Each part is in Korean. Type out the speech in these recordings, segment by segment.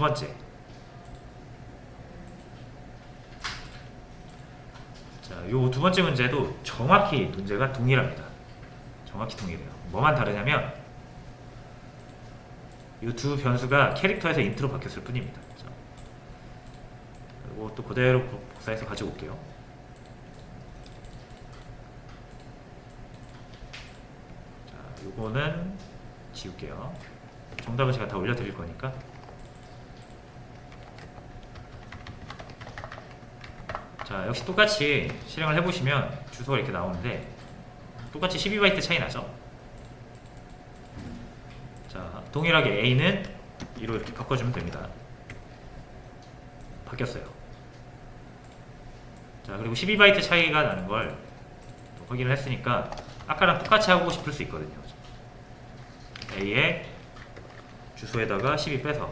번째. 자, 요 두 번째 문제도 정확히 문제가 동일합니다. 정확히 동일해요. 뭐만 다르냐면 이 두 변수가 캐릭터에서 인트로 바뀌었을 뿐입니다. 자, 그리고 또 그대로 복사해서 가지고 올게요. 자, 요거는 지울게요. 정답은 제가 다 올려드릴 거니까. 자, 역시 똑같이 실행을 해보시면 주소가 이렇게 나오는데 똑같이 12바이트 차이 나죠? 자, 동일하게 A는 2로 이렇게 바꿔주면 됩니다. 바뀌었어요. 자, 그리고 12바이트 차이가 나는 걸 확인을 했으니까 아까랑 똑같이 하고 싶을 수 있거든요. A의 주소에다가 12 빼서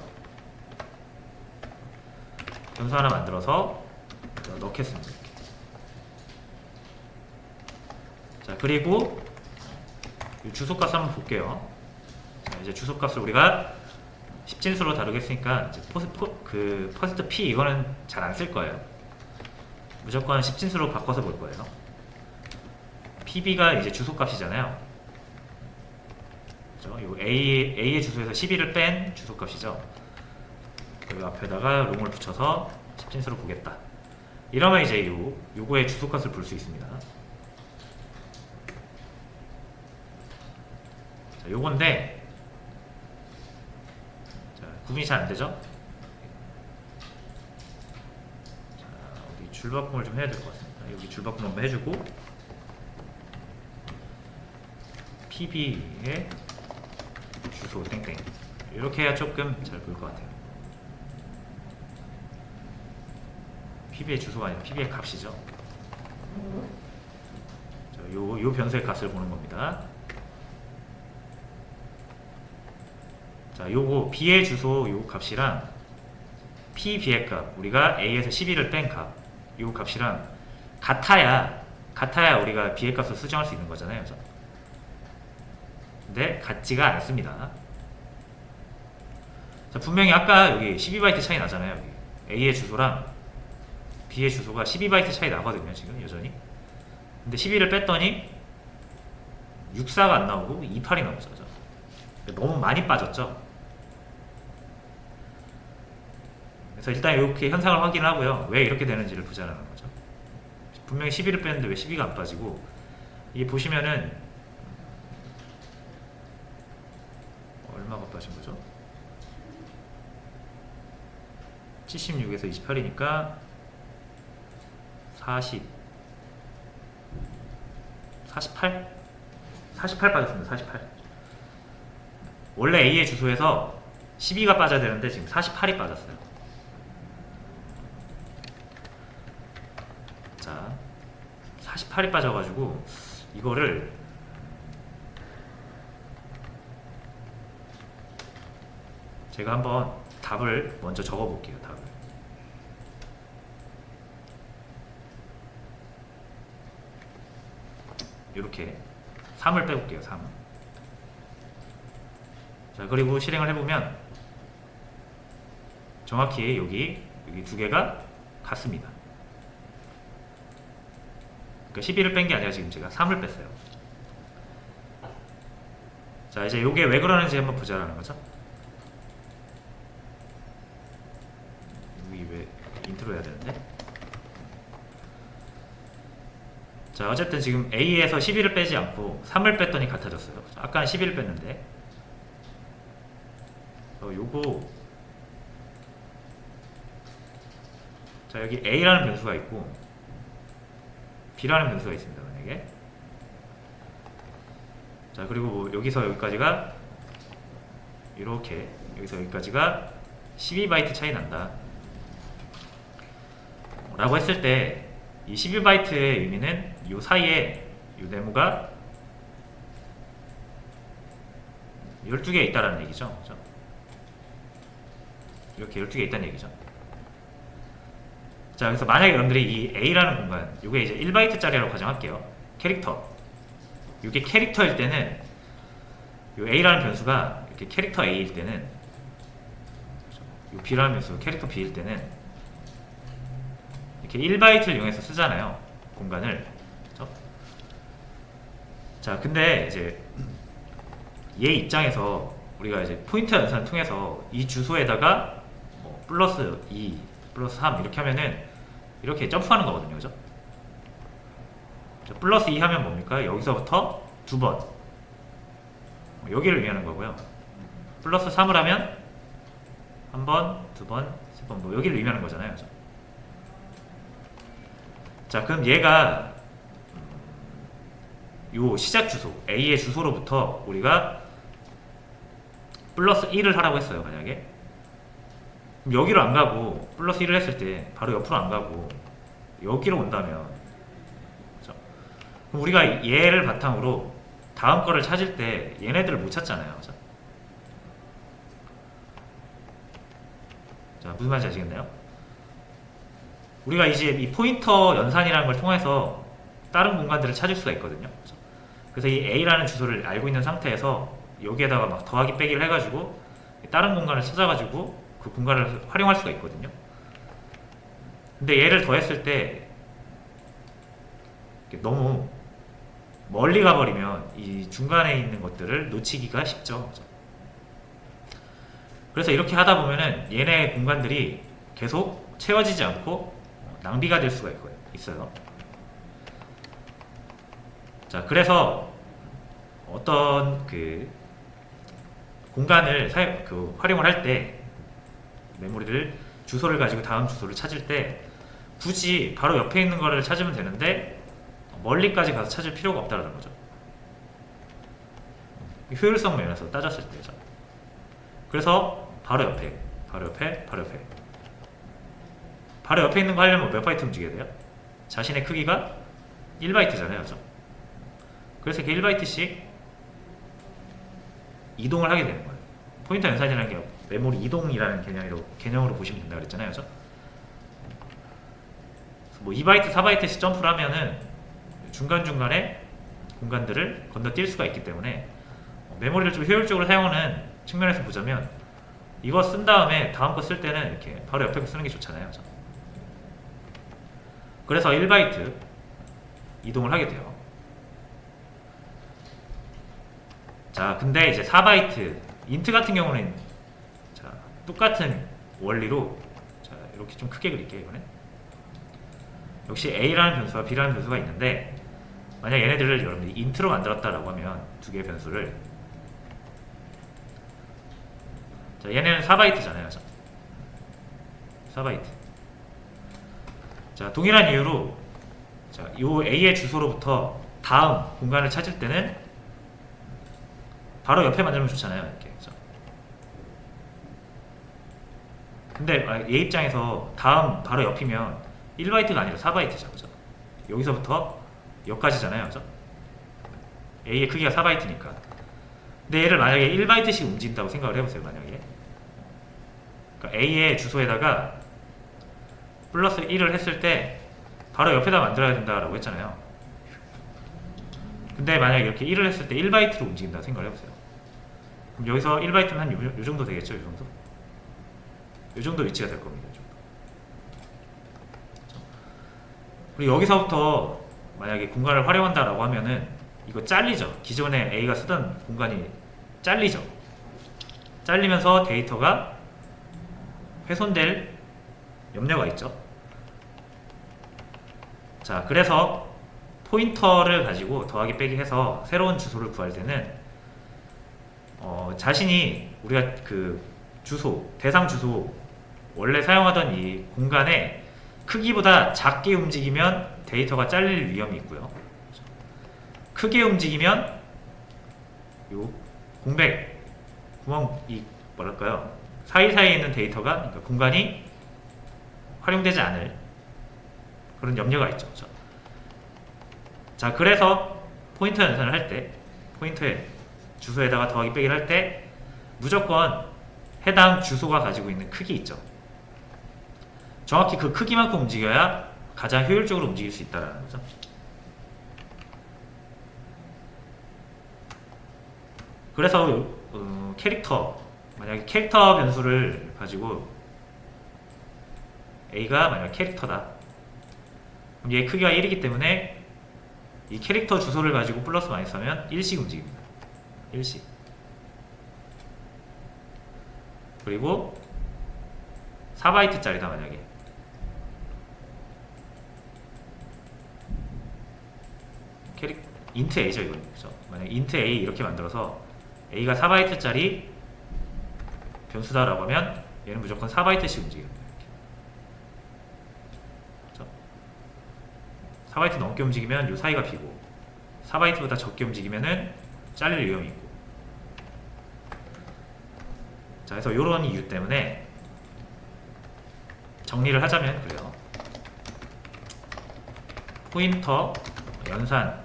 변수 하나 만들어서 넣겠습니다. 자, 그리고 이 주소값 한번 볼게요. 자, 이제 주소값을 우리가 10진수로 다루겠으니까 이제 퍼센트 P 이거는 잘 안 쓸 거예요. 무조건 10진수로 바꿔서 볼 거예요. PB가 이제 주소값이잖아요. 그렇죠? 요 A의 주소에서 12를 뺀 주소값이죠. 그리고 앞에다가 롱을 붙여서 10진수로 보겠다. 이러면 이제 요거의 주소값을 볼 수 있습니다. 자, 요건데 자, 구분이 잘 안되죠? 자, 어디 줄바꿈을 좀 해야 될 것 같습니다. 여기 줄바꿈 한번 해주고 PB의 주소 땡땡 이렇게 해야 조금 잘 보일 것 같아요. PB의 주소가 아니라 PB의 값이죠. 자, 요 변수의 값을 보는 겁니다. 자, 요거 B의 주소 요 값이랑 PB의 값, 우리가 A에서 12를 뺀 값, 요 값이랑 같아야 우리가 B의 값을 수정할 수 있는 거잖아요. 그죠? 근데 같지가 않습니다. 자, 분명히 아까 여기 12바이트 차이 나잖아요. 여기 A의 주소랑 B의 주소가 12바이트 차이 나거든요. 지금 여전히. 근데 12를 뺐더니 64가 안 나오고 28이 나오죠. 너무 많이 빠졌죠. 그래서 일단 이렇게 현상을 확인하고요. 왜 이렇게 되는지를 보자라는 거죠. 분명히 12를 뺐는데 왜 12가 안 빠지고, 이게 보시면은 얼마가 빠진 거죠? 76에서 28이니까 48 빠졌습니다. 48. 원래 A의 주소에서 12가 빠져야 되는데 지금 48이 빠졌어요. 자, 48이 빠져가지고 이거를 제가 한번 답을 먼저 적어볼게요. 답을. 이렇게 3을 빼볼게요. 3. 자, 그리고 실행을 해보면 정확히 여기 두 개가 같습니다. 그러니까 12를 뺀 게 아니라 지금 제가 3을 뺐어요. 자, 이제 이게 왜 그러는지 한번 보자라는 거죠. 여기 왜 인트로 해야 되는데? 자, 어쨌든 지금 A에서 12를 빼지 않고 3을 뺐더니 같아졌어요. 아까는 12를 뺐는데 요거, 자, 여기 A라는 변수가 있고 B라는 변수가 있습니다. 만약에, 자, 그리고 뭐 여기서 여기까지가 이렇게, 여기서 여기까지가 12바이트 차이 난다 라고 했을 때, 이 12바이트의 의미는 요 사이에 요 네모가 12개 있다라는 얘기죠. 그렇죠? 이렇게 12개 있다는 얘기죠. 자, 그래서 만약에 여러분들이 이 A라는 공간, 이게 이제 1바이트짜리라고 가정할게요. 캐릭터. 이게 캐릭터일 때는, 이 A라는 변수가 이렇게 캐릭터 A일 때는 이 B라는 변수 캐릭터 B일 때는 이렇게 1바이트를 이용해서 쓰잖아요. 공간을. 그렇죠? 자, 근데 이제 얘 입장에서 우리가 이제 포인터 연산을 통해서 이 주소에다가 뭐 플러스 2, 플러스 3 이렇게 하면은 이렇게 점프하는 거거든요. 그죠? 자, 플러스 2 하면 뭡니까? 여기서부터 두 번. 여기를 의미하는 거고요. 플러스 3을 하면 한 번, 두 번, 세 번, 뭐 여기를 의미하는 거잖아요. 그죠? 자, 그럼 얘가 요 시작 주소 A의 주소로부터 우리가 플러스 1을 하라고 했어요. 만약에 그럼 여기로 안 가고 플러스 1을 했을 때 바로 옆으로 안 가고 여기로 온다면, 그렇죠? 그럼 우리가 얘를 바탕으로 다음 거를 찾을 때 얘네들을 못 찾잖아요. 그렇죠? 자, 무슨 말인지 아시겠나요? 우리가 이제 이 포인터 연산이라는 걸 통해서 다른 공간들을 찾을 수가 있거든요. 그렇죠? 그래서 이 A라는 주소를 알고 있는 상태에서 여기에다가 막 더하기 빼기를 해가지고 다른 공간을 찾아가지고 그 공간을 활용할 수가 있거든요. 근데 얘를 더했을 때 너무 멀리 가버리면 이 중간에 있는 것들을 놓치기가 쉽죠. 그래서 이렇게 하다 보면은 얘네 공간들이 계속 채워지지 않고 낭비가 될 수가 있어요. 자, 그래서 어떤 그 공간을 활용을 할 때 메모리를 주소를 가지고 다음 주소를 찾을 때 굳이 바로 옆에 있는 거를 찾으면 되는데 멀리까지 가서 찾을 필요가 없다는 거죠. 효율성 면에서 따졌을 때죠. 그래서 바로 옆에, 바로 옆에, 바로 옆에, 바로 옆에 있는 거 하려면 몇 바이트 움직여야 돼요? 자신의 크기가 1바이트잖아요. 그죠? 그래서 이렇게 1바이트씩 이동을 하게 되는 거예요. 포인터 연산이라는 게 메모리 이동이라는 개념으로 보시면 된다고 그랬잖아요. 그죠? 뭐 2바이트, 4바이트씩 점프를 하면은 중간중간에 공간들을 건너뛸 수가 있기 때문에 메모리를 좀 효율적으로 사용하는 측면에서 보자면 이거 쓴 다음에 다음 거 쓸 때는 이렇게 바로 옆에 거 쓰는 게 좋잖아요. 그죠? 그래서 1바이트 이동을 하게 돼요. 자, 근데 이제 4바이트 인트 같은 경우는 자, 똑같은 원리로 자, 이렇게 좀 크게 그릴게요. 이번엔 역시 A라는 변수와 B라는 변수가 있는데 만약 얘네들을 여러분들이 인트로 만들었다라고 하면 두 개의 변수를 자, 얘네는 4바이트잖아요. 4바이트. 자, 동일한 이유로 자, 요 A의 주소로부터 다음 공간을 찾을 때는 바로 옆에 만들면 좋잖아요. 이렇게. 그렇죠? 근데 얘 입장에서 다음 바로 옆이면 1바이트가 아니라 4바이트죠. 그렇죠? 여기서부터 여기까지잖아요. 그렇죠? A의 크기가 4바이트니까. 근데 얘를 만약에 1바이트씩 움직인다고 생각을 해보세요. 만약에 그러니까 A의 주소에다가 플러스 1을 했을 때 바로 옆에다 만들어야 된다라고 했잖아요. 근데 만약에 이렇게 1을 했을 때 1바이트로 움직인다고 생각을 해보세요. 그럼 여기서 1바이트면 한 요 정도 되겠죠? 요 정도? 요 정도 위치가 될 겁니다. 요 정도. 그리고 여기서부터 만약에 공간을 활용한다라고 하면은 이거 잘리죠. 기존에 A가 쓰던 공간이 잘리죠. 잘리면서 데이터가 훼손될 염려가 있죠. 자, 그래서 포인터를 가지고 더하기 빼기 해서 새로운 주소를 구할 때는 자신이 우리가 그 주소, 대상 주소 원래 사용하던 이 공간의 크기보다 작게 움직이면 데이터가 잘릴 위험이 있고요. 크게 움직이면 요 공백, 구멍이 뭐랄까요? 사이사이에 있는 데이터가 그러니까 공간이 활용되지 않을 그런 염려가 있죠. 그렇죠? 자, 그래서 포인터 연산을 할 때 포인터에 주소에다가 더하기 빼기를 할 때 무조건 해당 주소가 가지고 있는 크기 있죠. 정확히 그 크기만큼 움직여야 가장 효율적으로 움직일 수 있다는 거죠. 그래서 캐릭터, 만약에 캐릭터 변수를 가지고 A가 만약 캐릭터다. 그럼 얘 크기가 1이기 때문에 이 캐릭터 주소를 가지고 플러스 마이너스 하면 1씩 움직입니다. 1씩. 그리고 4바이트짜리다 만약에. 인트 A죠 이건. 그렇죠? 만약 인트 A 이렇게 만들어서 A가 4바이트짜리 변수다라고 하면 얘는 무조건 4바이트씩 움직입니다. 4바이트 넘게 움직이면 이 사이가 비고 4바이트보다 적게 움직이면은 잘릴 위험이 있고. 자, 그래서 이런 이유 때문에 정리를 하자면 그래요. 포인터 연산에서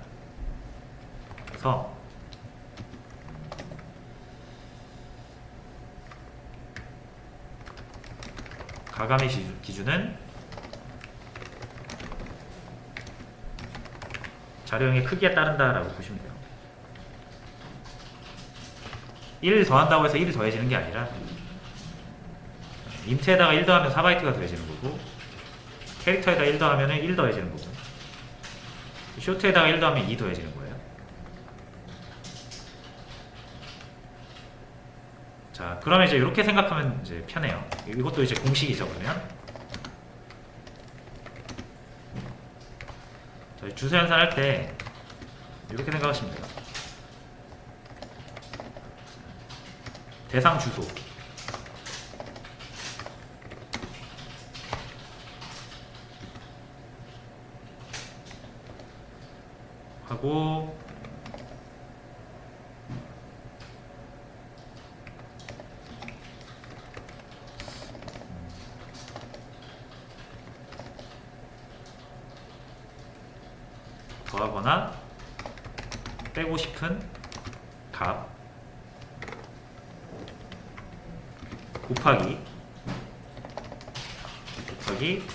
가감의 기준은 자료형의 크기에 따른다라고 보시면 돼요. 1 더한다고 해서 1이 더해지는 게 아니라 인트에다가 1 더하면 4바이트가 더해지는 거고 캐릭터에다 1 더하면 1 더해지는 거고 쇼트에다가 1 더하면 2 더해지는 거예요. 자, 그러면 이제 이렇게 생각하면 이제 편해요. 이것도 이제 공식이죠. 그러면 자, 주소 연산할 때 이렇게 생각하시면 돼요. 대상 주소 하고 더하거나 빼고 싶은 값 곱하기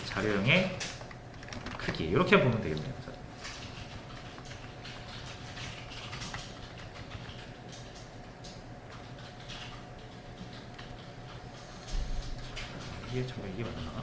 자료형의 크기 이렇게 보면 되겠네요. 이게 맞나?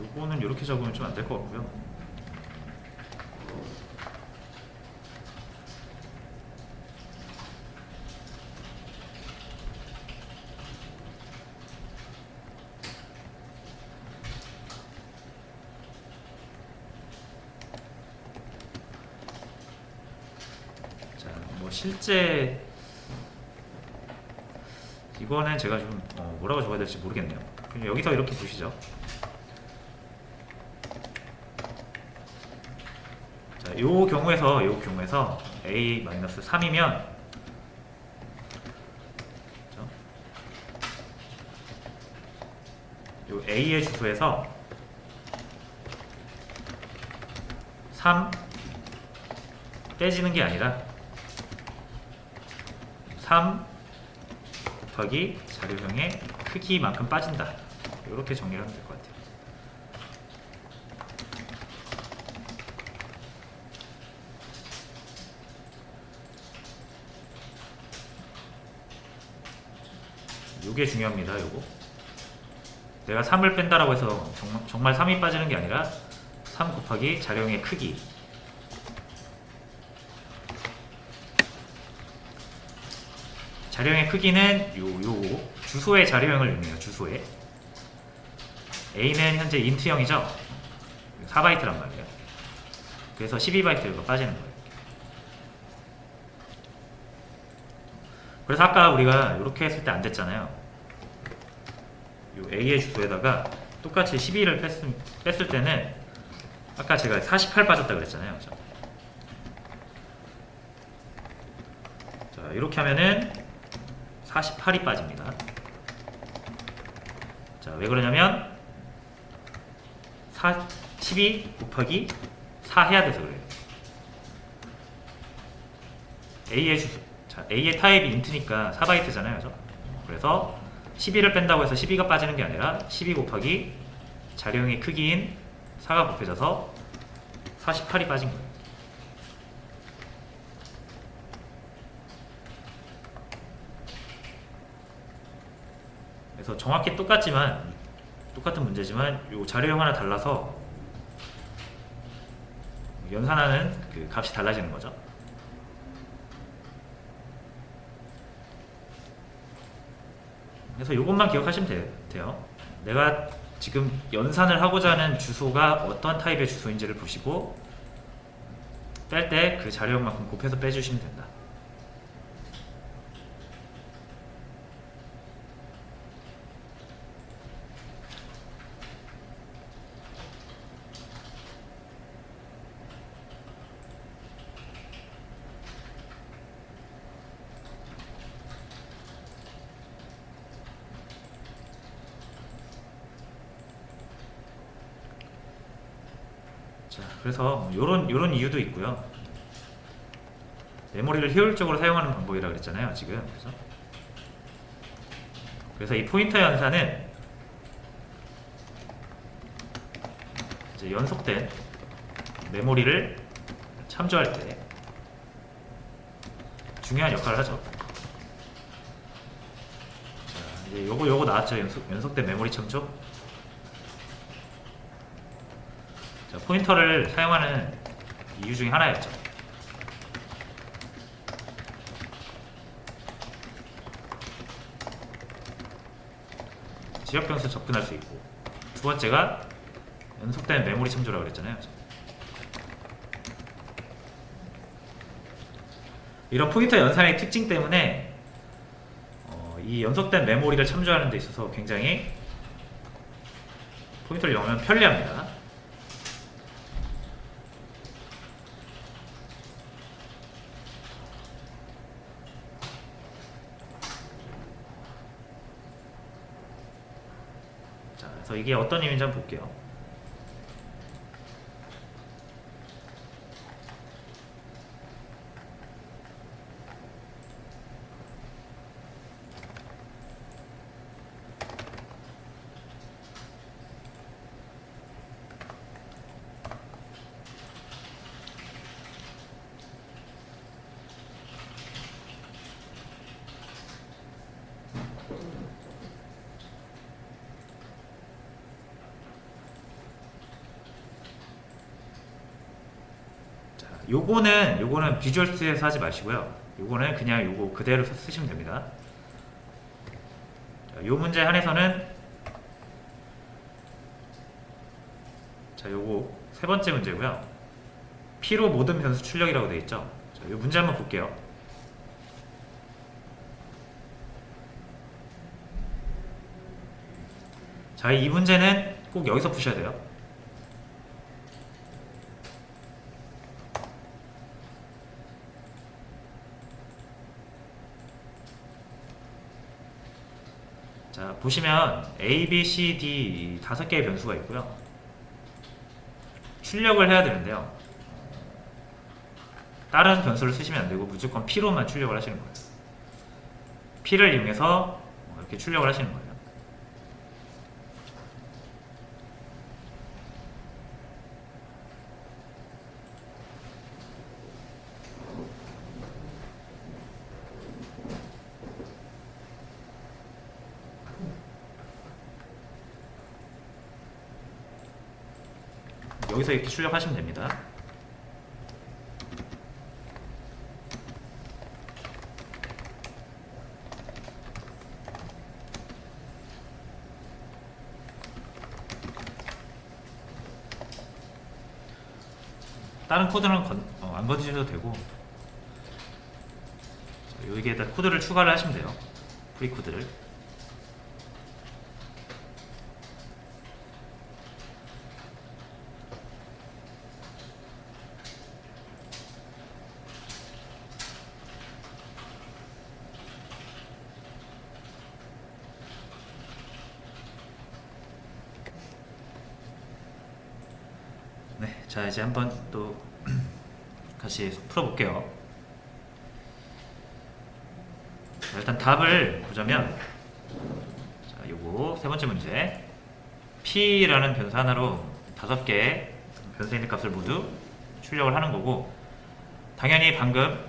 요거는 이렇게 적으면 좀 안 될 것 같고요. 자, 뭐 실제 이거는 제가 좀 뭐라고 적어야 될지 모르겠네요. 그냥 여기서 이렇게 보시죠. 요 경우에서 A-3이면 요 A의 주소에서 3 빼지는 게 아니라 3 더하기 자료형의 크기만큼 빠진다. 이렇게 정리를 하면 될 것 같아요. 요게 중요합니다. 요거 내가 3을 뺀다라고 해서 정말 3이 빠지는 게 아니라 3 곱하기 자료형의 크기 자료형의 크기는 요 주소의 자료형을 의미해요. 주소에 A는 현재 인트형이죠. 4바이트란 말이에요. 그래서 12바이트가 빠지는 거예요. 그래서 아까 우리가 이렇게 했을 때 안 됐잖아요. 요 A의 주소에다가 똑같이 12를 뺐을 때는 아까 제가 48 빠졌다 그랬잖아요. 그렇죠? 자, 이렇게 하면은 48이 빠집니다. 자, 왜 그러냐면 12 곱하기 4 해야 돼서 그래요. A의 주소, 자, A의 타입이 인트니까 4바이트잖아요, 그죠? 그래서 12를 뺀다고 해서 12가 빠지는 게 아니라 12 곱하기 자료형의 크기인 4가 곱해져서 48이 빠진 거예요. 그래서 정확히 똑같은 문제지만 요 자료형 하나 달라서 연산하는 그 값이 달라지는 거죠. 그래서 이것만 기억하시면 돼요. 내가 지금 연산을 하고자 하는 주소가 어떤 타입의 주소인지를 보시고 뺄 때 그 자료형만큼 곱해서 빼주시면 된다. 자, 그래서 요런 이유도 있고요. 메모리를 효율적으로 사용하는 방법이라 그랬잖아요, 지금. 그래서 이 포인터 연산은 이제 연속된 메모리를 참조할 때 중요한 역할을 하죠. 자, 이제 요거 나왔죠, 연속된 메모리 참조. 자, 포인터를 사용하는 이유 중에 하나였죠. 지역 변수 접근할 수 있고, 두 번째가 연속된 메모리 참조라고 그랬잖아요. 이런 포인터 연산의 특징 때문에 이 연속된 메모리를 참조하는 데 있어서 굉장히 포인터를 이용하면 편리합니다. 자, 그래서 이게 어떤 의미인지 한번 볼게요. 요거는 비주얼 스튜디오에서 하지 마시고요. 요거는 그냥 요거 그대로 쓰시면 됩니다. 자, 요 문제 한에서는 자, 요거 세 번째 문제고요. P로 모든 변수 출력이라고 되어 있죠. 자, 요 문제 한번 볼게요. 자, 이 문제는 꼭 여기서 푸셔야 돼요. 자, 보시면 A, B, C, D 5개의 변수가 있고요. 출력을 해야 되는데요. 다른 변수를 쓰시면 안 되고 무조건 P로만 출력을 하시는 거예요. P를 이용해서 이렇게 출력을 하시는 거예요. 여기서 이렇게 출력하시면 됩니다. 다른 코드는 안 건드셔도 되고, 여기에다 코드를 추가를 하시면 돼요. 프리 코드를. 네, 자 이제 한번 또 같이 풀어볼게요. 자, 일단 답을 보자면, 자, 요거 세 번째 문제, p라는 변수 하나로 5개의 변수에 있는 값을 모두 출력을 하는 거고, 당연히 방금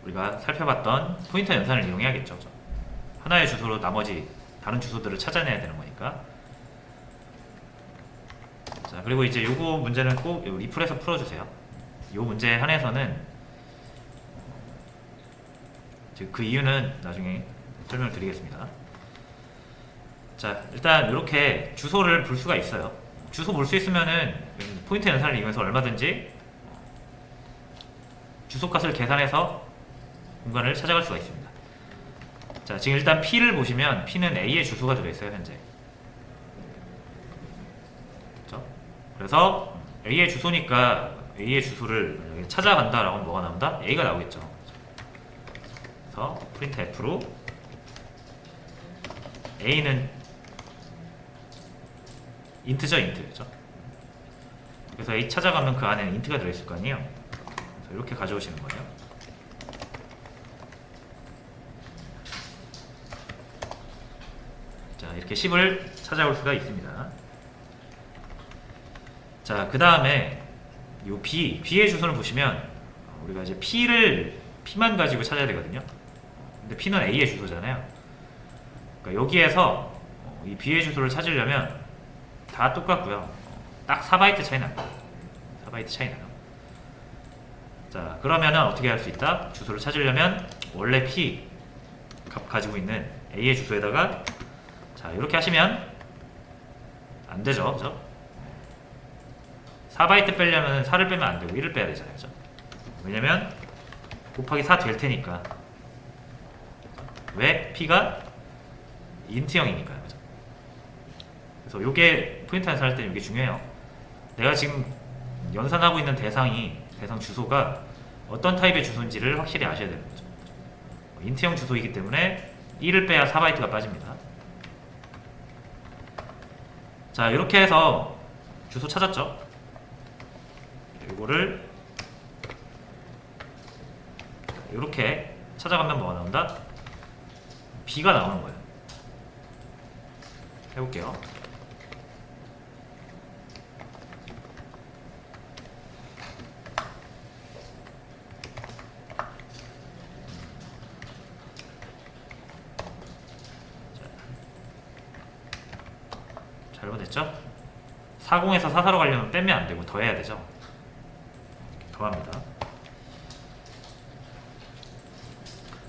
우리가 살펴봤던 포인터 연산을 이용해야겠죠. 하나의 주소로 나머지 다른 주소들을 찾아내야 되는 거니까. 자, 그리고 이제 요거 문제는 꼭 리플에서 풀어주세요. 요 문제에 한해서는 그 이유는 나중에 설명을 드리겠습니다. 자, 일단 이렇게 주소를 볼 수가 있어요. 주소 볼 수 있으면은 포인트 연산을 이용해서 얼마든지 주소값을 계산해서 공간을 찾아갈 수가 있습니다. 자, 지금 일단 P를 보시면 P는 A의 주소가 들어있어요, 현재. 그렇죠? 그래서 A의 주소니까 A의 주소를 찾아간다라고 하면 뭐가 나온다? A가 나오겠죠. 그래서 프린트 F로 A는 인트죠, 인트. 그렇죠? 그래서 A 찾아가면 그 안에는 인트가 들어있을 거 아니에요. 그래서 이렇게 가져오시는 거예요. 자, 이렇게 10을 찾아올 수가 있습니다. 자, 그 다음에 요 B의 주소를 보시면 우리가 이제 P만 가지고 찾아야 되거든요. 근데 P는 A의 주소잖아요. 그러니까 여기에서 이 B의 주소를 찾으려면 다 똑같고요. 딱 4바이트 차이 납니다. 4바이트 차이 나요. 자, 그러면은 어떻게 할 수 있다? 주소를 찾으려면 원래 P 값 가지고 있는 A의 주소에다가, 자, 이렇게 하시면 안 되죠. 그죠? 4바이트 빼려면 4를 빼면 안 되고 1을 빼야 되잖아요. 그죠? 왜냐면 곱하기 4 될 테니까. 왜? P가 인트형이니까요. 그죠? 그래서 요게 포인트 연산할 때는 이게 중요해요. 내가 지금 연산하고 있는 대상 주소가 어떤 타입의 주소인지를 확실히 아셔야 되는 거죠. 인트형 주소이기 때문에 1을 빼야 4바이트가 빠집니다. 자, 이렇게 해서 주소 찾았죠? 이거를 이렇게 찾아가면 뭐가 나온다? B가 나오는 거예요. 해볼게요. 잘못했죠? 40에서 44로 가려면 빼면 안 되고 더해야 되죠. 더합니다.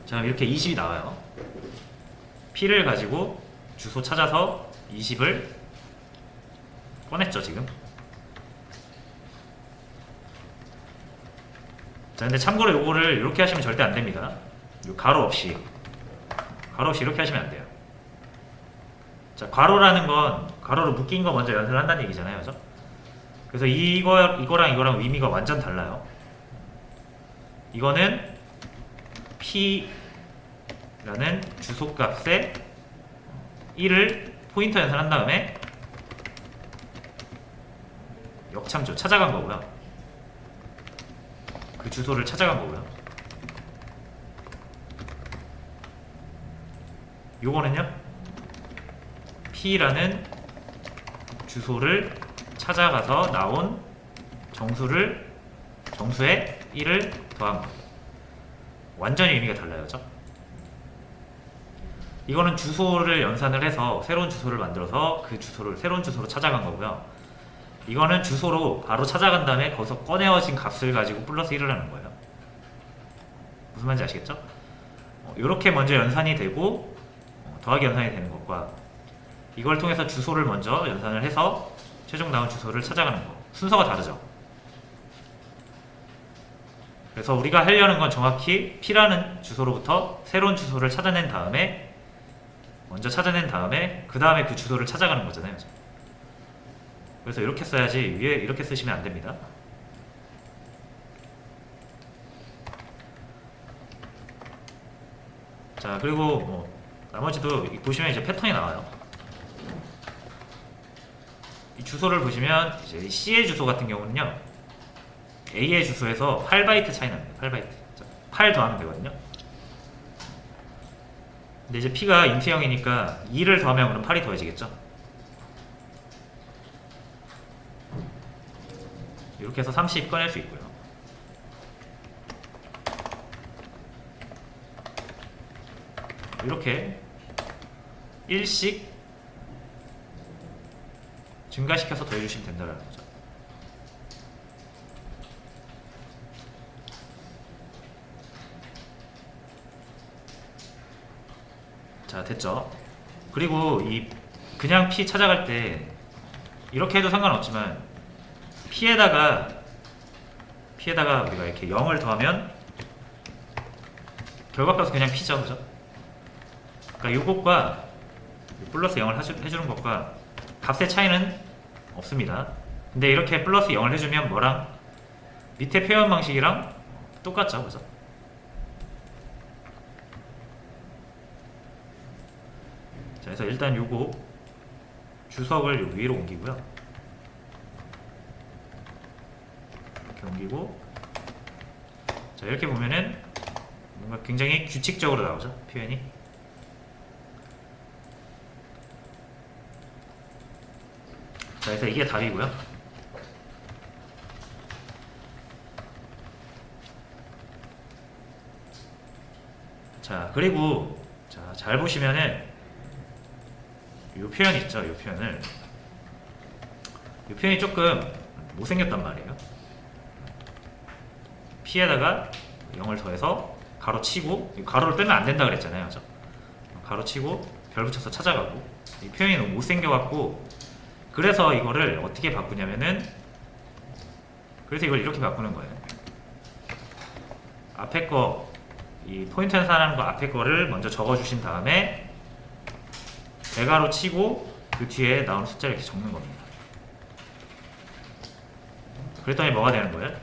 자, 이렇게 20이 나와요. P를 가지고 주소 찾아서 20을 꺼냈죠, 지금. 자, 근데 참고로 요거를 이렇게 하시면 절대 안 됩니다. 요 가로 없이 이렇게 하시면 안 돼요. 자, 괄호라는 건 괄호로 묶인 거 먼저 연산을 한다는 얘기잖아요, 그죠? 그래서 이거랑 의미가 완전 달라요. 이거는 P라는 주소값에 1을 포인터 연산한 다음에 역참조 찾아간 거고요. 그 주소를 찾아간 거고요. 요거는요, P라는 주소를 찾아가서 나온 정수에 1을 더한 거. 완전히 의미가 달라요, 그죠? 이거는 주소를 연산을 해서 새로운 주소를 만들어서 그 주소를 새로운 주소로 찾아간 거고요. 이거는 주소로 바로 찾아간 다음에 거기서 꺼내어진 값을 가지고 플러스 1을 하는 거예요. 무슨 말인지 아시겠죠? 이렇게 먼저 연산이 되고 더하기 연산이 되는 것과 이걸 통해서 주소를 먼저 연산을 해서 최종 나온 주소를 찾아가는 거, 순서가 다르죠. 그래서 우리가 하려는 건 정확히 P라는 주소로부터 새로운 주소를 찾아낸 다음에 그 다음에 그 주소를 찾아가는 거잖아요. 그래서 이렇게 써야지 위에 이렇게 쓰시면 안 됩니다. 자, 그리고 나머지도 보시면 이제 패턴이 나와요. 이 주소를 보시면 이제 C의 주소 같은 경우는요, A의 주소에서 8바이트 차이 납니다. 8바이트. 8 더하면 되거든요. 근데 이제 P가 인트형이니까 2를 더하면 그럼 8이 더해지겠죠. 이렇게 해서 30 꺼낼 수 있고요. 이렇게 1씩 증가시켜서 더해주시면 된다는 거죠. 자, 됐죠? 그리고 이 그냥 P 찾아갈 때 이렇게 해도 상관없지만 P에다가 우리가 이렇게 0을 더하면 결과값은 그냥 P죠, 그죠? 그러니까 요것과 플러스 0을 해주는 것과 값의 차이는 없습니다. 근데 이렇게 플러스 0을 해주면 뭐랑 밑에 표현 방식이랑 똑같죠, 그죠? 자, 그래서 일단 요거 주석을 요 위로 옮기고요. 이렇게 옮기고, 자, 이렇게 보면은 뭔가 굉장히 규칙적으로 나오죠, 표현이. 자, 그래서 이게 답이고요. 자, 그리고 자, 잘 보시면은 요 표현 있죠, 요 표현을. 요 표현이 조금 못생겼단 말이에요. P에다가 0을 더해서 가로 치고, 가로를 빼면 안 된다 그랬잖아요, 그죠? 가로 치고 별 붙여서 찾아가고, 이 표현이 너무 못생겨갖고, 그래서 이거를 어떻게 바꾸냐면은, 그래서 이걸 이렇게 바꾸는 거예요. 앞에 거, 이 포인트 연산하는 거 앞에 거를 먼저 적어주신 다음에 대괄호 치고 그 뒤에 나오는 숫자를 이렇게 적는 겁니다. 그랬더니 뭐가 되는 거예요?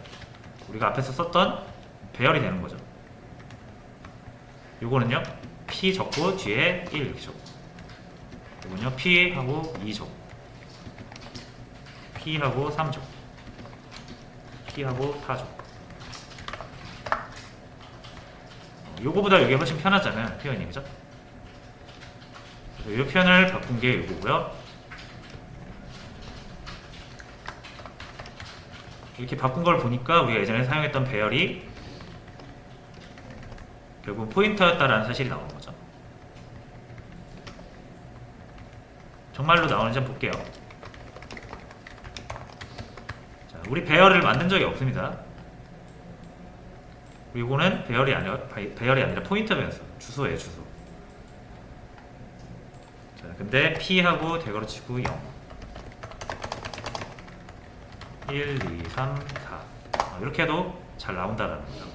우리가 앞에서 썼던 배열이 되는 거죠. 요거는요, P 적고 뒤에 1 이렇게 적고, 요거는요, P 하고 2 적고, P 하고 3 적고, P 하고 4 적고. 요거보다 이게 훨씬 편하잖아요, 표현이, 그죠? 이 표현을 바꾼 게 이거고요. 이렇게 바꾼 걸 보니까 우리가 예전에 사용했던 배열이 결국 포인터였다라는 사실이 나오는 거죠. 정말로 나오는지 한번 볼게요. 자, 우리 배열을 만든 적이 없습니다. 이거는 배열이 아니라 포인터 변수, 주소예요, 주소. 자, 근데 P하고 대괄호 치고 0, 1, 2, 3, 4 이렇게 해도 잘 나온다라는 거죠.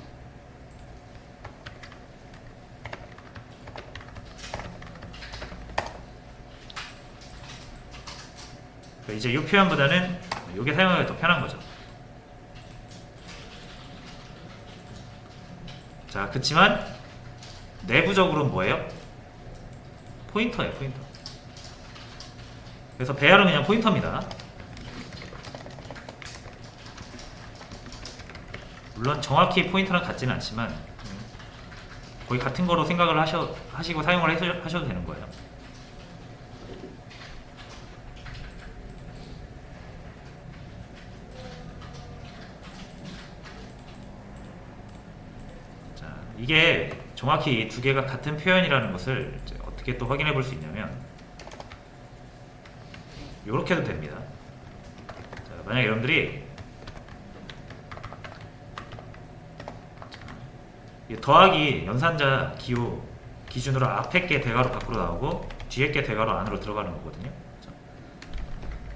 이제 이 표현보다는 이게 사용하기가 더 편한 거죠. 자, 그치만 내부적으로는 뭐예요? 포인터예요, 포인터. 그래서 배열은 그냥 포인터입니다. 물론 정확히 포인터랑 같지는 않지만 거의 같은 거로 생각을 하시고 사용을 하셔도 되는 거예요. 자, 이게 정확히 이 두 개가 같은 표현이라는 것을 이제 어떻게 또 확인해 볼 수 있냐면 이렇게 해도 됩니다. 자, 만약 여러분들이 더하기 연산자 기호 기준으로 앞에 게 대괄호 밖으로 나오고 뒤에 게 대괄호 안으로 들어가는 거거든요.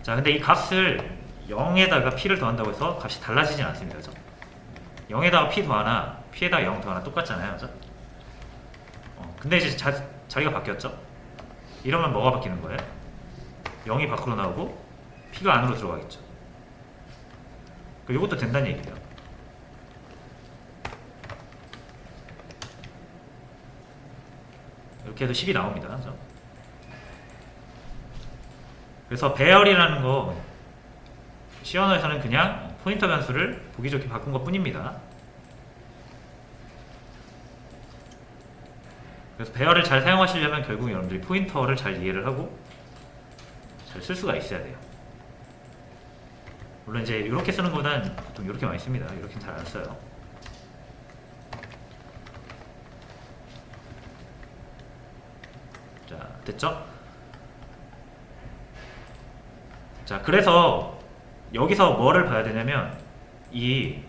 자, 근데 이 값을 0에다가 P를 더한다고 해서 값이 달라지진 않습니다. 그죠? 0에다가 P 더하나 P에다가 0 더하나 똑같잖아요. 그죠? 근데 이제 자리가 바뀌었죠? 이러면 뭐가 바뀌는 거예요? 0이 밖으로 나오고 P가 안으로 들어가겠죠. 이것도 된다는 얘기예요. 이렇게 해도 10이 나옵니다. 그죠? 그래서 배열이라는 거 C 언어에서는 그냥 포인터 변수를 보기 좋게 바꾼 것 뿐입니다. 그래서 배열을 잘 사용하시려면 결국 여러분들이 포인터를 잘 이해를 하고 잘 쓸 수가 있어야 돼요. 물론 이제 이렇게 쓰는 거는 보통 이렇게 많이 씁니다. 이렇게는 잘 안 써요. 자, 됐죠? 자, 그래서 여기서 뭐를 봐야 되냐면 이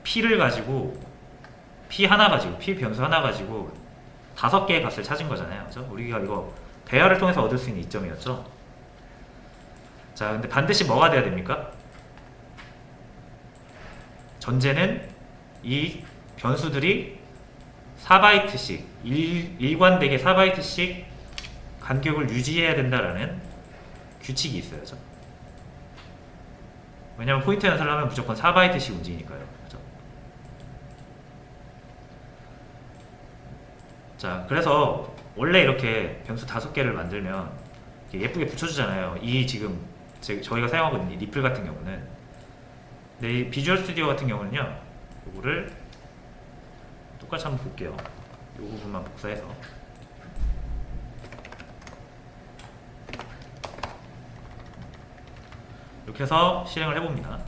P를 가지고 P 하나 가지고 P 변수 하나 가지고 5개의 값을 찾은 거잖아요. 그죠? 우리가 이거 배열을 통해서 얻을 수 있는 이점이었죠. 자, 근데 반드시 뭐가 돼야 됩니까? 전제는 이 변수들이 4바이트씩 일관되게 4바이트씩 간격을 유지해야 된다라는 규칙이 있어야죠. 왜냐면 포인터 연산을 하면 무조건 4바이트씩 움직이니까요. 그죠? 자, 그래서 원래 이렇게 변수 5개를 만들면 이렇게 예쁘게 붙여주잖아요. 이 지금 저희가 사용하고 있는 이 리플 같은 경우는. 근데 이 비주얼 스튜디오 같은 경우는요, 요거를 똑같이 한번 볼게요. 요 부분만 복사해서. 이렇게 해서 실행을 해봅니다.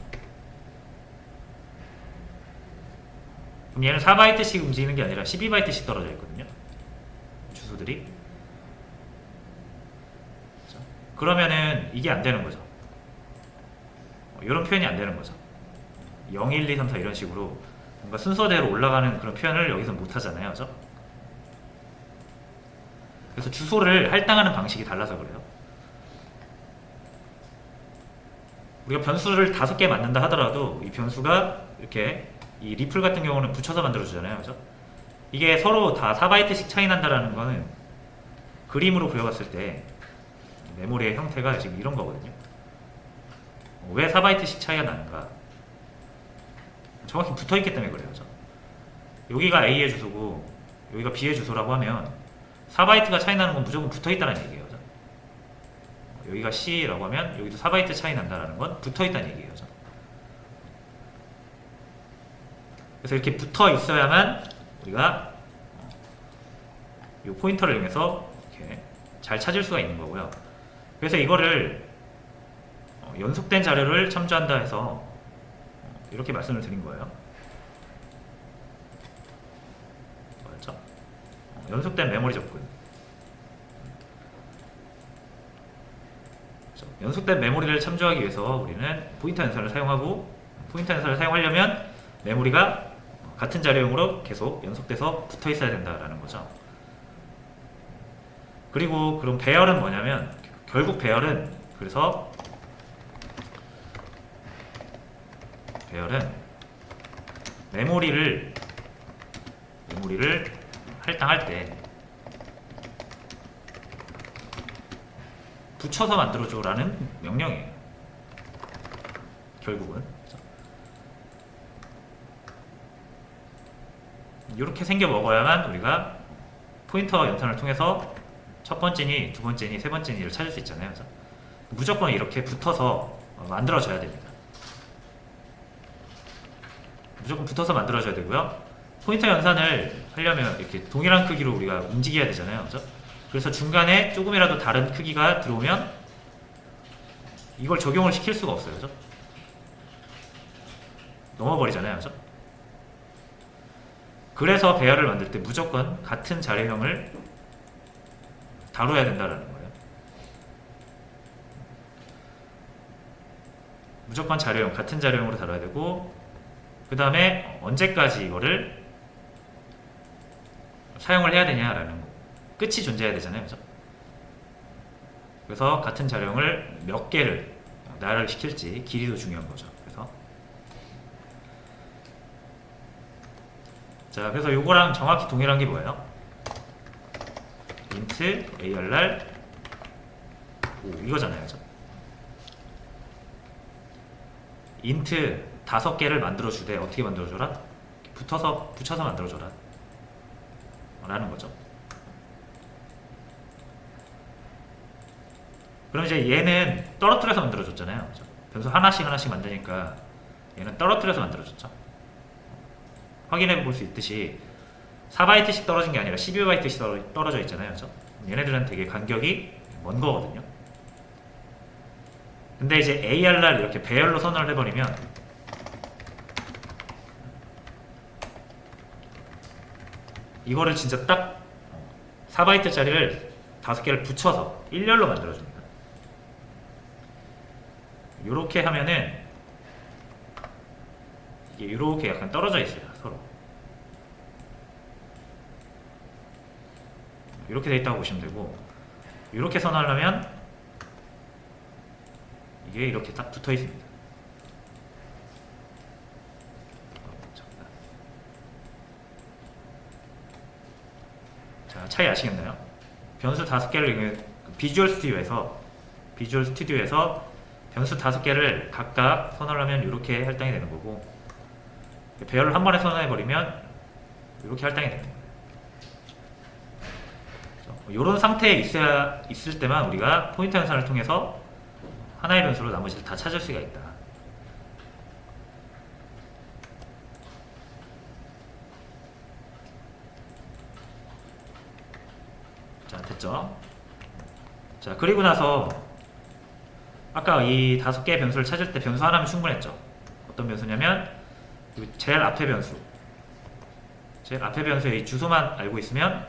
그럼 얘는 4바이트씩 움직이는 게 아니라 12바이트씩 떨어져 있거든요. 주소들이. 그러면은 이게 안 되는 거죠. 이런 표현이 안 되는 거죠. 0, 1, 2, 3, 4 이런 식으로 뭔가 순서대로 올라가는 그런 표현을 여기서 못 하잖아요. 그죠? 그래서 주소를 할당하는 방식이 달라서 그래요. 우리가 변수를 5개 만든다 하더라도 이 변수가 이렇게 이 리플 같은 경우는 붙여서 만들어주잖아요. 그죠? 이게 서로 다 4바이트씩 차이 난다라는 거는 그림으로 그려봤을 때 메모리의 형태가 지금 이런 거거든요. 왜 4바이트씩 차이가 나는가? 정확히 붙어있기 때문에 그래요. 그죠? 여기가 A의 주소고 여기가 B의 주소라고 하면 4바이트가 차이 나는 건 무조건 붙어있다는 얘기예요. 그죠? 여기가 C라고 하면 여기도 4바이트 차이 난다는 건 붙어있다는 얘기예요. 그죠? 그래서 이렇게 붙어 있어야만 우리가 이 포인터를 이용해서 이렇게 잘 찾을 수가 있는 거고요. 그래서 이거를 연속된 자료를 첨부한다 해서 이렇게 말씀을 드린 거예요. 뭐였죠? 연속된 메모리 접근. 연속된 메모리를 참조하기 위해서 우리는 포인터 연산을 사용하고, 포인터 연산을 사용하려면 메모리가 같은 자료용으로 계속 연속돼서 붙어 있어야 된다라는 거죠. 그리고 그럼 배열은 뭐냐면, 결국 배열은, 그래서 배열은 메모리를 할당할 때 붙여서 만들어줘라는 명령이에요. 결국은 이렇게 생겨 먹어야만 우리가 포인터 연산을 통해서 첫 번째니, 두 번째니, 세 번째니를 찾을 수 있잖아요. 그래서 무조건 이렇게 붙어서 만들어줘야 됩니다. 무조건 붙어서 만들어줘야 되고요. 포인터 연산을 하려면 이렇게 동일한 크기로 우리가 움직여야 되잖아요. 그죠? 그래서 중간에 조금이라도 다른 크기가 들어오면 이걸 적용을 시킬 수가 없어요. 그죠? 넘어버리잖아요. 그죠? 그래서 배열을 만들 때 무조건 같은 자료형을 다뤄야 된다는 거예요. 무조건 자료형, 같은 자료형으로 다뤄야 되고, 그 다음에 언제까지 이거를 사용을 해야 되냐라는 거. 끝이 존재해야 되잖아요. 그죠? 그래서 같은 자료형을 몇 개를 나열을 시킬지 길이도 중요한 거죠. 자, 그래서 요거랑 정확히 동일한 게 뭐예요? int arr 이거잖아요. 그죠? int 5개를 만들어주되 어떻게 만들어줘라? 붙여서 만들어줘라 라는 거죠. 그럼 이제 얘는 떨어뜨려서 만들어줬잖아요. 그죠? 변수 하나씩 만드니까 얘는 떨어뜨려서 만들어졌죠. 확인해 볼 수 있듯이 4바이트씩 떨어진 게 아니라 12바이트씩 떨어져 있잖아요. 그렇죠? 얘네들은 되게 간격이 먼 거거든요. 근데 이제 ARR 이렇게 배열로 선언을 해버리면 이거를 진짜 딱 4바이트짜리를 5개를 붙여서 일렬로 만들어줍니다. 요렇게 하면은 이게 요렇게 약간 떨어져 있어요. 서로 이렇게 돼 있다고 보시면 되고, 이렇게 선언하려면 이게 이렇게 딱 붙어 있습니다. 자, 차이 아시겠나요? 변수 5개를 비주얼 스튜디오에서 변수 5개를 각각 선언하면 이렇게 할당이 되는 거고, 배열을 한 번에 선언해 버리면 이렇게 할당이 됩니다. 이런 상태에 있을 때만 우리가 포인터 연산을 통해서 하나의 변수로 나머지를 다 찾을 수가 있다. 자, 됐죠? 자, 그리고 나서 아까 이 5개의 변수를 찾을 때 변수 하나면 충분했죠. 어떤 변수냐면 제일 앞에 변수의 이 주소만 알고 있으면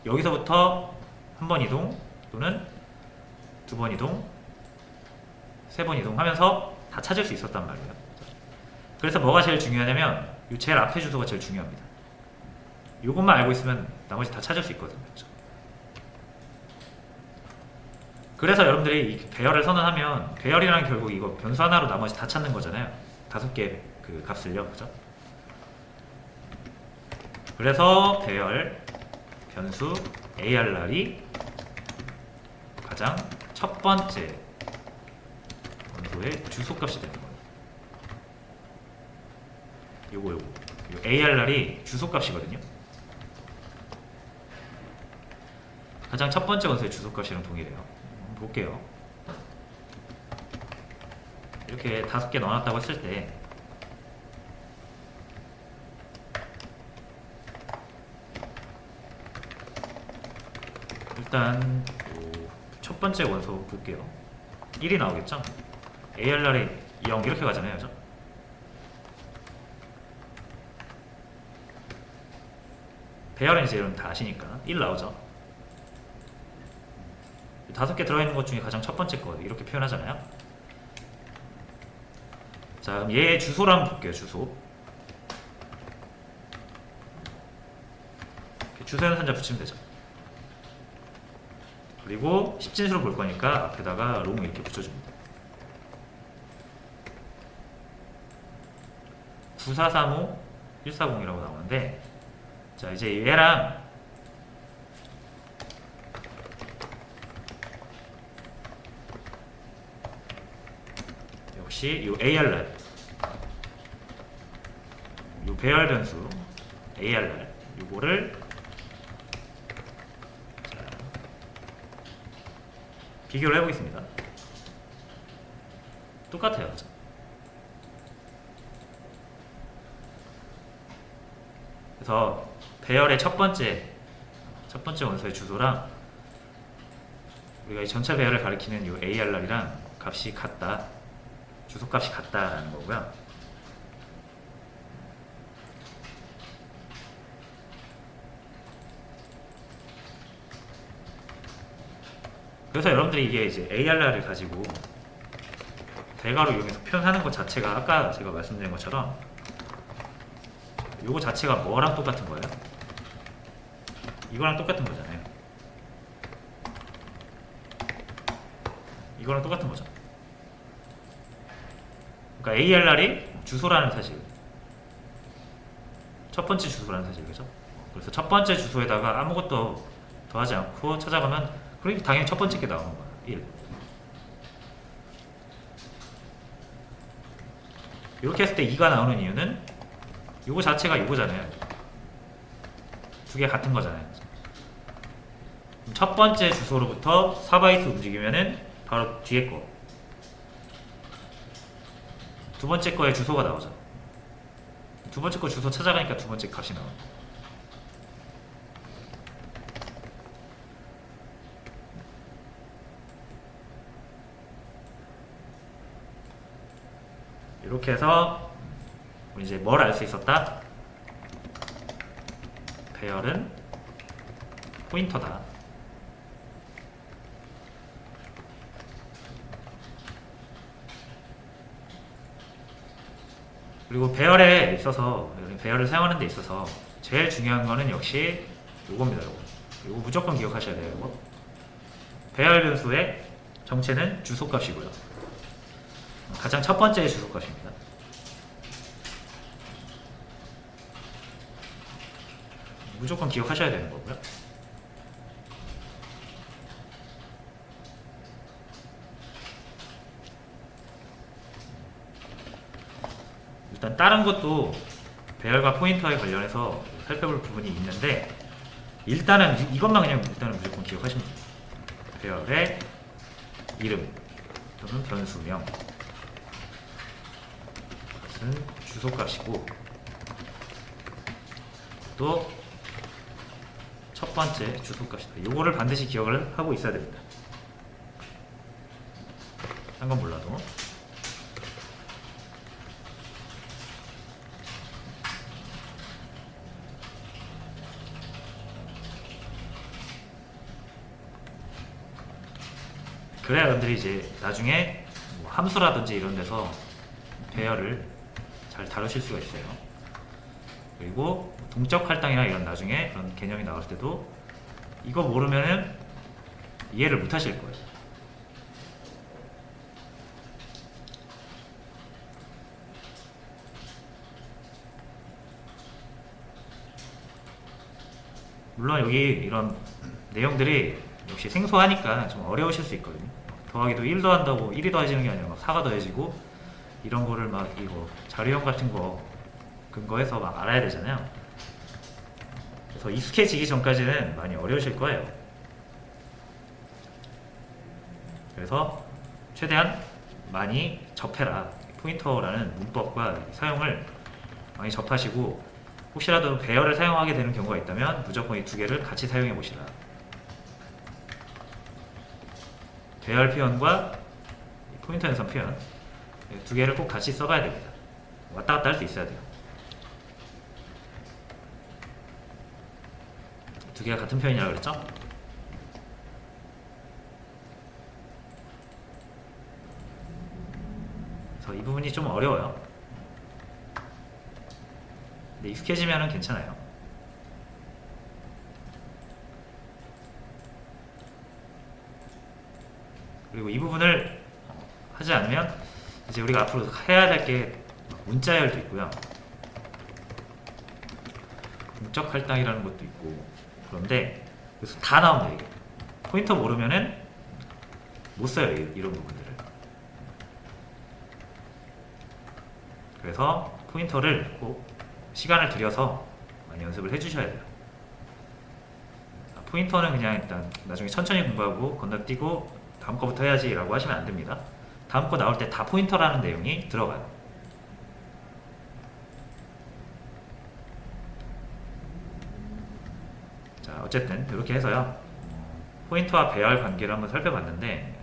여기서부터 한 번 이동 또는 2번 이동 3번 이동하면서 다 찾을 수 있었단 말이에요. 그래서 뭐가 제일 중요하냐면 이 제일 앞에 주소가 제일 중요합니다. 이것만 알고 있으면 나머지 다 찾을 수 있거든요. 그래서 여러분들이 이 배열을 선언하면, 배열이란 결국 이거 변수 하나로 나머지 다 찾는 거잖아요. 5개의 그 값을요. 그죠? 그래서 배열 변수 ARR이 가장 첫 번째 원소의 주소값이 되는 거예요. 요거 ARR이 주소값이거든요. 가장 첫 번째 원소의 주소값이랑 동일해요. 한번 볼게요. 이렇게 5개 넣어놨다고 했을 때 일단 첫 번째 원소 볼게요. 1이 나오겠죠? ARR이 0 이렇게 가잖아요. 그죠? 배열은 이제 여러분 다 아시니까 1 나오죠? 5개 들어있는 것 중에 가장 첫 번째 거 이렇게 표현하잖아요. 자, 그럼 얘의 주소를 한번 볼게요. 주소에는 한자 붙이면 되죠. 그리고 10진수로 볼 거니까 앞에다가 롱 이렇게 붙여줍니다. 9435 140이라고 나오는데, 자, 이제 얘랑 역시 이 ARR, 이 배열 변수 ARR 요거를 비교를 해보겠습니다. 똑같아요. 그렇죠? 그래서 배열의 첫 번째 원소의 주소랑 우리가 이 전체 배열을 가리키는 이 ARR이랑 값이 같다, 주소값이 같다라는 거고요. 그래서 여러분들이 이게 이제 ARR을 가지고 대괄호 이용해서 표현하는 것 자체가 아까 제가 말씀드린 것처럼 요거 자체가 뭐랑 똑같은 거예요? 이거랑 똑같은 거잖아요. 이거랑 똑같은 거죠. 그러니까 ARR이 주소라는 사실, 첫 번째 주소라는 사실, 그죠? 그래서 첫 번째 주소에다가 아무것도 더하지 않고 찾아가면 그러니까 당연히 첫 번째 게 나오는 거야. 1. 이렇게 했을 때 2가 나오는 이유는 이거 자체가 이거잖아요. 두 개 같은 거잖아요. 첫 번째 주소로부터 4바이트 움직이면은 바로 뒤에 거 두 번째 거에 주소가 나오죠. 두 번째 거 주소 찾아가니까 두 번째 값이 나와요. 이렇게 해서 우리 이제 뭘 알 수 있었다? 배열은 포인터다. 그리고 배열에 있어서, 배열을 사용하는 데 있어서 제일 중요한 거는 역시 요겁니다. 요거 무조건 기억하셔야 돼요. 요거. 배열 변수의 정체는 주소값이고요. 가장 첫 번째의 주소값입니다. 무조건 기억하셔야 되는 거고요. 일단 다른 것도 배열과 포인터에 관련해서 살펴볼 부분이 있는데, 일단은 이것만 그냥 일단은 무조건 기억하시면 돼요. 배열의 이름 또는 변수명, 이것은 주소값이고, 또 첫 번째 주소값이다. 요거를 반드시 기억을 하고 있어야 됩니다. 딴 건 몰라도. 그래야 여러분들이 이제 나중에 뭐 함수라든지 이런 데서 배열을 잘 다루실 수가 있어요. 그리고 동적 할당이나 이런 나중에 그런 개념이 나올 때도 이거 모르면은 이해를 못 하실 거예요. 물론 여기 이런 내용들이 역시 생소하니까 좀 어려우실 수 있거든요. 더하기도 1 더한다고 1이 더해지는 게 아니라 막 4가 더해지고 이런 거를 막 이거 자료형 같은 거 근거해서 막 알아야 되잖아요. 그래서 익숙해지기 전까지는 많이 어려우실 거예요. 그래서 최대한 많이 접해라. 포인터라는 문법과 사용을 많이 접하시고, 혹시라도 배열을 사용하게 되는 경우가 있다면 무조건 이 두 개를 같이 사용해 보시라. 배열 표현과 포인터 연산 표현 두 개를 꼭 같이 써봐야 됩니다. 왔다 갔다 할 수 있어야 돼요. 두 개가 같은 표현이라고 그랬죠? 그래서 이 부분이 좀 어려워요. 근데 익숙해지면 괜찮아요. 그리고 이 부분을 하지 않으면 이제 우리가 앞으로 해야 될 게 문자열도 있고요. 동적 할당이라는 것도 있고, 그런데 그래서 다 나옵니다. 이게 포인터 모르면은 못 써요. 이런 부분들을. 그래서 포인터를 꼭 시간을 들여서 많이 연습을 해주셔야 돼요. 포인터는 그냥 일단 나중에 천천히 공부하고 건너뛰고 다음 거부터 해야지 라고 하시면 안 됩니다. 다음 거 나올 때 다 포인터라는 내용이 들어가요. 자, 어쨌든 이렇게 해서요, 포인터와 배열 관계를 한번 살펴봤는데,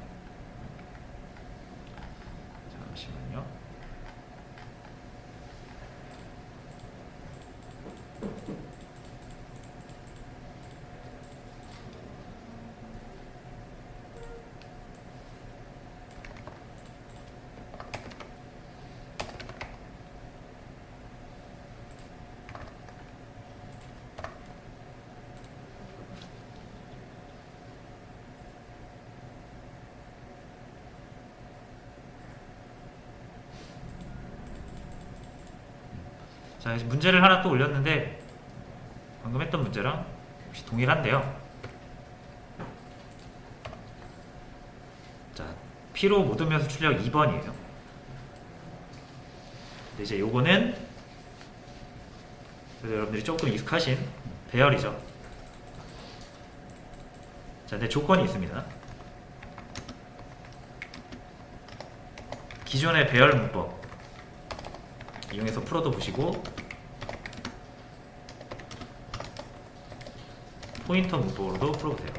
잠시만요. 자, 이제 문제를 하나 또 올렸는데 방금 했던 문제랑 역시 동일한데요. 자, P로 모든 변수 출력 2번이에요. 근데 이제 요거는 그래도 여러분들이 조금 익숙하신 배열이죠. 자, 근데 조건이 있습니다. 기존의 배열 문법 이용해서 풀어도 보시고 포인터 문법으로도 풀어보세요.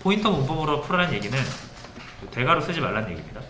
포인터 문법으로 풀으라는 얘기는 대괄호 쓰지 말라는 얘기입니다.